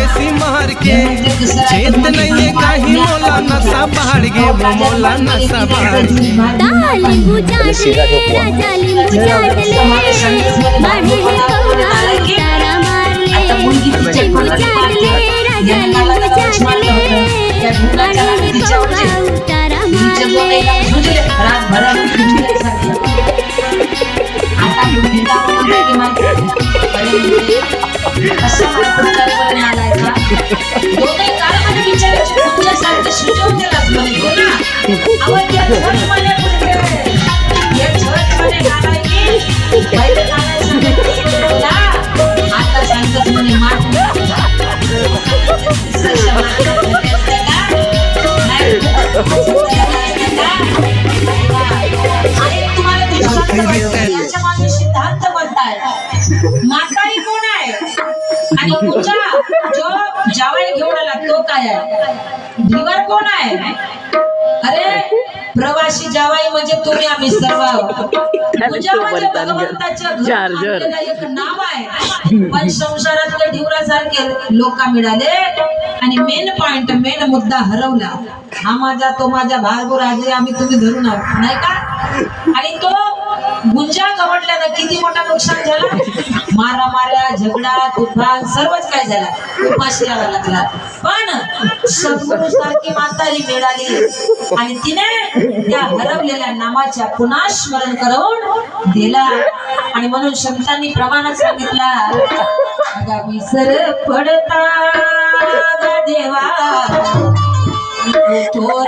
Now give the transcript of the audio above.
देसी मार के चेत नहीं है काही मोला नशा बाहर गे वो मोला नशा बाहर गे लिंबू चाट ले राजा लिंबू चाट ले बाढ़े है कौआ तारा मार ले लिंबू चाट ले राजा लिंबू चाट ले बाढ़े है कौआ तारा मार ले रात भर आता मुलीला की माहिती असा प्रकार आलाय का दोघे काळामध्ये विचारायचे तुमच्यासारखे सुचवून दिलाच म्हणे ना आवाज या झट म्हणे या झट म्हणे घालायची पहिले घालायचं ना आता सांगत म्हणे माठ याच्या मागे सिद्धांत बनताय माकाळी कोण आहे आणि पूजा जो जावई घेऊन आला तो काय आहे भिवर कोण आहे अरे प्रवासी जावई म्हणजे तुम्ही आम्ही सर्व पूजा म्हणजे भगवंताच्या घरात एक नाव आहे पण संसारातले ढिवरासारखे लोक मिळाले आणि मेन पॉइंट मेन मुद्दा हरवला हा माझा तो माझा भार्गव राजे आम्ही तुम्ही धरून आहोत नाही का आणि तो गुंजा गवटल्यानं किती मोठा नुकसान झाला मारा माऱ्या झगडा तुफान सर्वच काय झाला उपाशी यावा लागला पण सद्गुरू सारखी म्हातारी मिळाली आणि तिने त्या हरवलेल्या नामाच्या पुन्हा स्मरण करून दिला आणि म्हणून संतांनी प्रमाणात सांगितला अगा विसर पडता देवा थोर